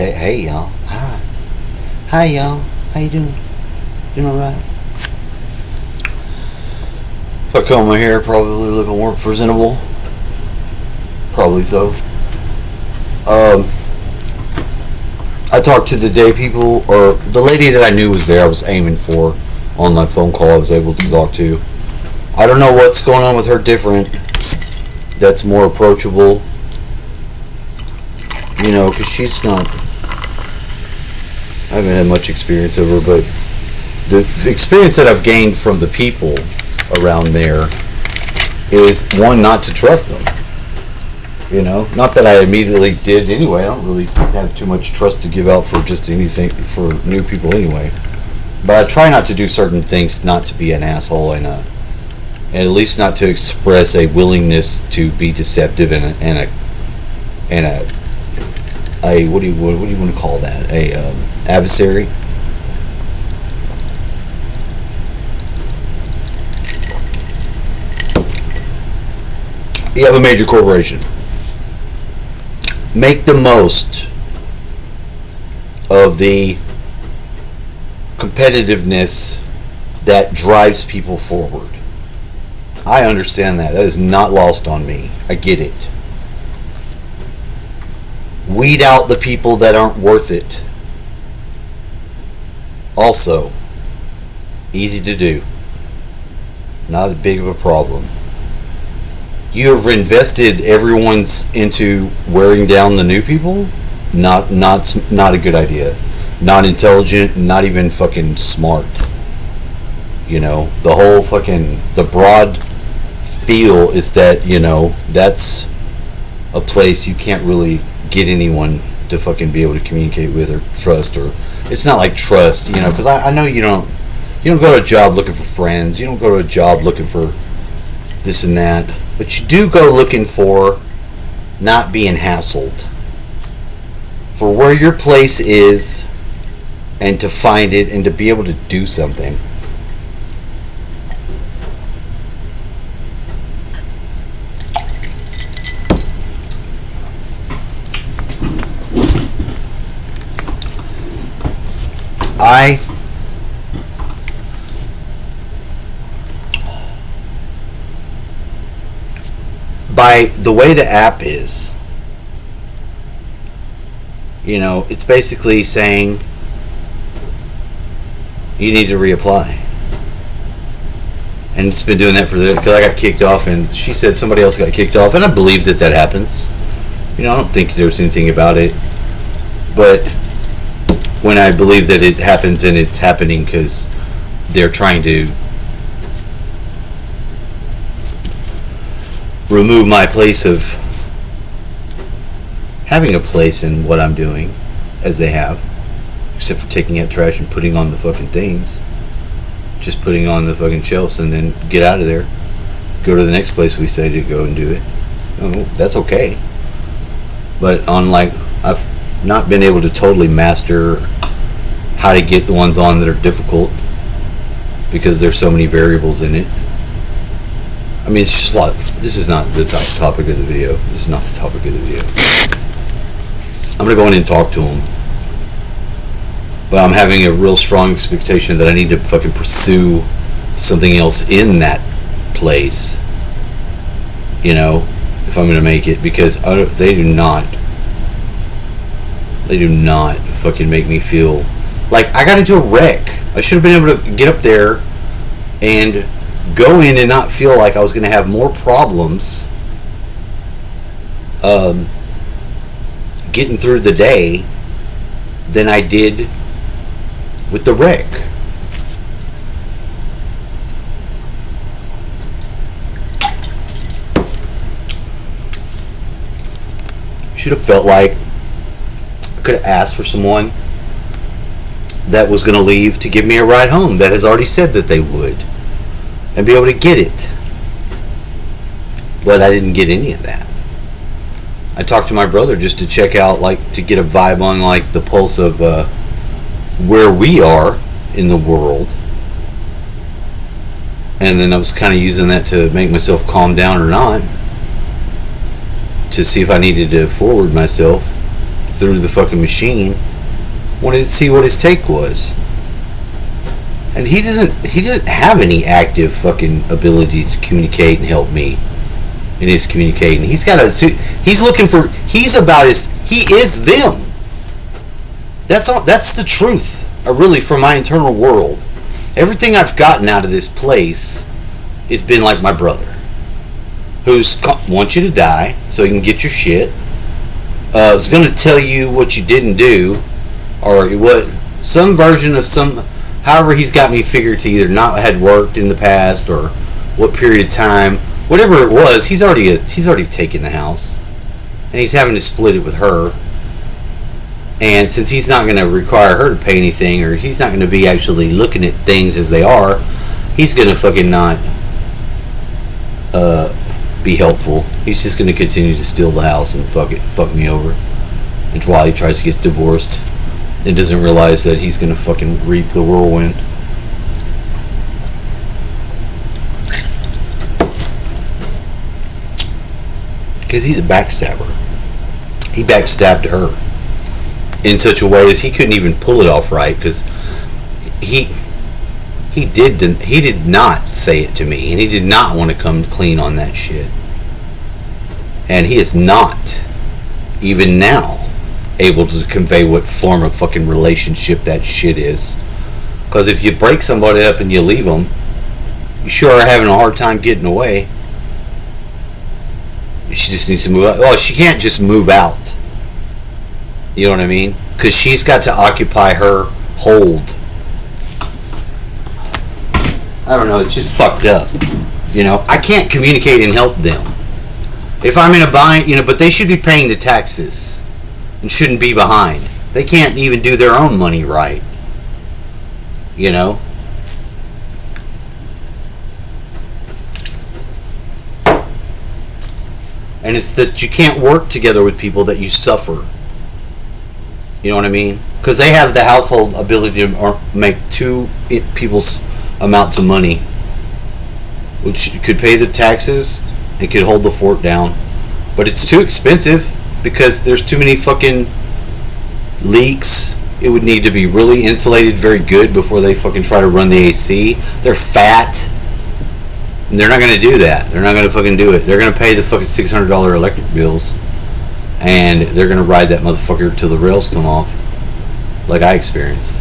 Hey y'all. Hi y'all. How you doing? Doing alright? If I comb my hair, probably looking more presentable. Probably so. I talked to the day people, or the lady that I knew was there. I was aiming for on my phone call. I was able to talk to. I don't know what's going on with her different. That's more approachable. You know, because she's not. I haven't had much experience of her, but the experience that I've gained from the people around there is one, not to trust them. You know, not that I immediately did anyway. I don't really have too much trust to give out for just anything for new people anyway. But I try not to do certain things, not to be an asshole and at least not to express a willingness to be deceptive and a what do you want to call that? A adversary. You have a major corporation. Make the most of the competitiveness that drives people forward. I understand that. That is not lost on me. I get it. Weed out the people that aren't worth it. Also, easy to do. Not as big of a problem. You have invested everyone's into wearing down the new people. Not a good idea. Not intelligent. Not even fucking smart. You know, the whole fucking the broad feel is that, you know, that's a place you can't really get anyone to fucking be able to communicate with or trust. Or it's not like trust, you know, because I know you don't go to a job looking for friends. You don't go to a job looking for this and that. But you do go looking for not being hassled. For where your place is and to find it and to be able to do something. By the way the app is, you know, it's basically saying you need to reapply. And it's been doing that because I got kicked off, and she said somebody else got kicked off, and I believe that happens. You know, I don't think there's anything about it, but when I believe that it happens, and it's happening because they're trying to remove my place of having a place in what I'm doing, as they have, except for taking out trash and putting on the fucking things, just putting on the fucking shelves and then get out of there, go to the next place we say to go and do it. Oh, that's okay. But on, like, I've not been able to totally master how to get the ones on that are difficult because there's so many variables in it. I mean, it's just a lot. This is not the topic of the video. This is not the topic of the video. I'm going to go in and talk to him. But I'm having a real strong expectation that I need to fucking pursue something else in that place. You know, if I'm going to make it. Because they do not fucking make me feel like I got into a wreck. I should have been able to get up there and go in and not feel like I was going to have more problems getting through the day than I did with the wreck. Should have felt like I could have asked for someone that was going to leave to give me a ride home that has already said that they would, and be able to get it. But I didn't get any of that. I talked to my brother just to check out, like, to get a vibe on, like, the pulse of where we are in the world. And then I was kind of using that to make myself calm down or not, to see if I needed to forward myself through the fucking machine. Wanted to see what his take was. And he doesn't have any active fucking ability to communicate and help me in his communicating. He's looking for, he is them. That's the truth. Really, from my internal world. Everything I've gotten out of this place has been like my brother, who's wants you to die so he can get your shit. Is going to tell you what you didn't do, or what some version of however he's got me figured to either not had worked in the past or what period of time, whatever it was. He's already taken the house, and he's having to split it with her. And since he's not going to require her to pay anything, or he's not going to be actually looking at things as they are, he's going to fucking not be helpful. He's just going to continue to steal the house and fuck me over. And while he tries to get divorced and doesn't realize that he's going to fucking reap the whirlwind. Because he's a backstabber. He backstabbed her in such a way as he couldn't even pull it off right, because he did not say it to me, and he did not want to come clean on that shit. And he is not, even now, able to convey what form of fucking relationship that shit is. Because if you break somebody up and you leave them, you sure are having a hard time getting away. She just needs to move out. Well, she can't just move out. You know what I mean? Because she's got to occupy her hold. I don't know, it's just fucked up. You know, I can't communicate and help them. If I'm in a bind, but they should be paying the taxes and shouldn't be behind. They can't even do their own money right. You know? And it's that you can't work together with people that you suffer. You know what I mean? Because they have the household ability to make two people's amounts of money, which could pay the taxes and could hold the fort down. But it's too expensive because there's too many fucking leaks. It would need to be really insulated very good before they fucking try to run the AC. They're fat. And they're not going to do that. They're not going to fucking do it. They're going to pay the fucking $600 electric bills. And they're going to ride that motherfucker till the rails come off. Like I experienced.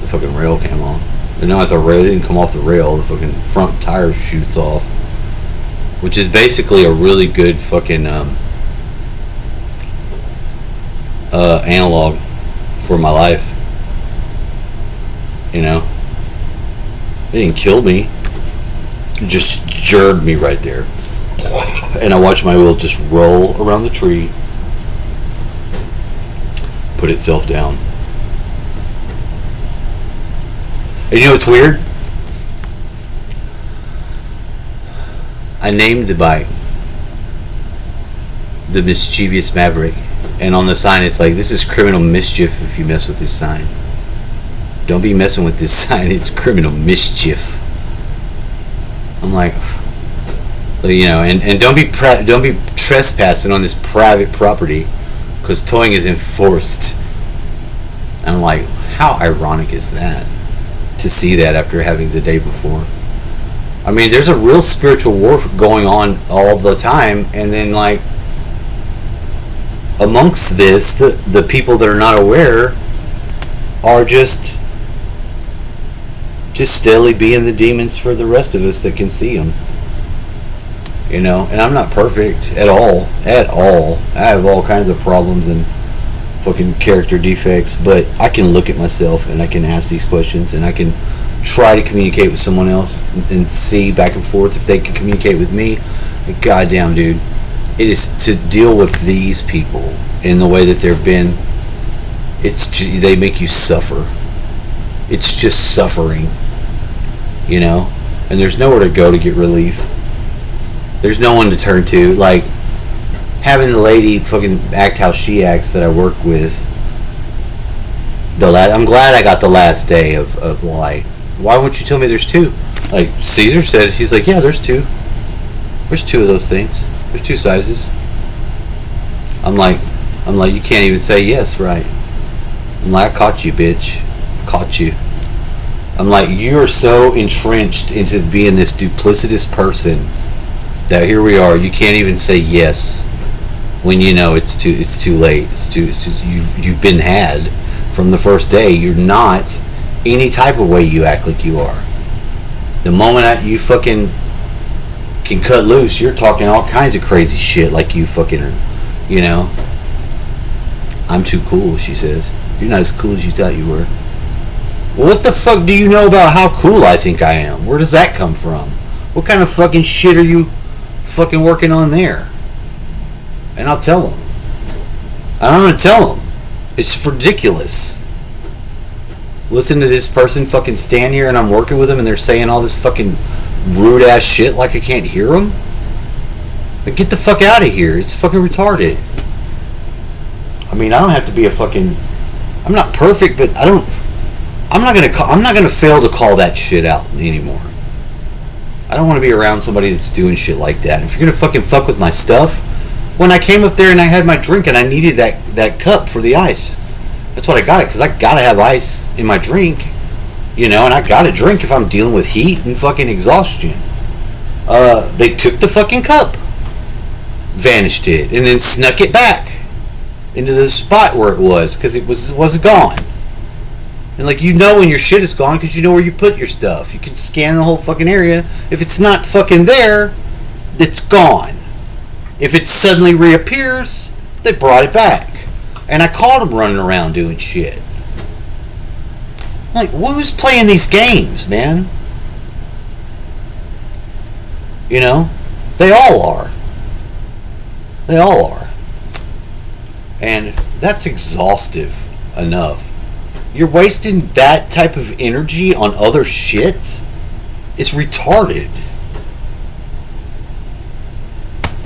The fucking rail came off. And now if the rail didn't come off the rail, the fucking front tire shoots off. Which is basically a really good fucking analog for my life. You know? It didn't kill me. It just jarred me right there. And I watched my wheel just roll around the tree, put itself down. And you know what's weird? I named the bike the Mischievous Maverick. And on the sign it's like, this is criminal mischief if you mess with this sign. Don't be messing with this sign, it's criminal mischief. I'm like, and don't be trespassing on this private property because towing is enforced. I'm like, how ironic is that to see that after having the day before? I mean, there's a real spiritual war going on all the time, and then like amongst this, the people that are not aware are just steadily being the demons for the rest of us that can see them. You know, and I'm not perfect at all. I have all kinds of problems and fucking character defects, but I can look at myself and I can ask these questions and I can try to communicate with someone else and see back and forth if they can communicate with me. And goddamn, dude, it is to deal with these people in the way that they've been. They make you suffer. It's just suffering, you know, and there's nowhere to go to get relief. There's no one to turn to. Like, having the lady fucking act how she acts that I work with. I'm glad I got the last day of light. Why won't you tell me there's two? Like, Caesar said, he's like, yeah, there's two. There's two of those things. There's two sizes. I'm like, I'm like, you can't even say yes, right? I'm like, I caught you, bitch. Caught you. I'm like, you are so entrenched into being this duplicitous person that here we are. You can't even say yes when you know it's too late. You've been had from the first day. You're not any type of way you act like you are. The moment you fucking can cut loose, you're talking all kinds of crazy shit like you fucking, you know. I'm too cool, she says. You're not as cool as you thought you were. Well, what the fuck do you know about how cool I think I am? Where does that come from? What kind of fucking shit are you fucking working on there? And I'll tell them. And I'm gonna tell them. It's ridiculous. Listen to this person fucking stand here and I'm working with them and they're saying all this fucking rude ass shit like I can't hear them. Like, get the fuck out of here. It's fucking retarded. I mean, I don't have to be a fucking... I'm not perfect, but I'm not gonna fail to call that shit out anymore. I don't want to be around somebody that's doing shit like that. If you're gonna fucking fuck with my stuff, when I came up there and I had my drink and I needed that cup for the ice, that's what I got it, because I gotta have ice in my drink, you know, and I gotta drink if I'm dealing with heat and fucking exhaustion. They took the fucking cup, vanished it, and then snuck it back into the spot where it was, because it was gone. And like, you know when your shit is gone because you know where you put your stuff. You can scan the whole fucking area. If it's not fucking there, it's gone. If it suddenly reappears, they brought it back. And I caught them running around doing shit. Like, who's playing these games, man? You know? They all are. They all are. And that's exhaustive enough. You're wasting that type of energy on other shit? It's retarded.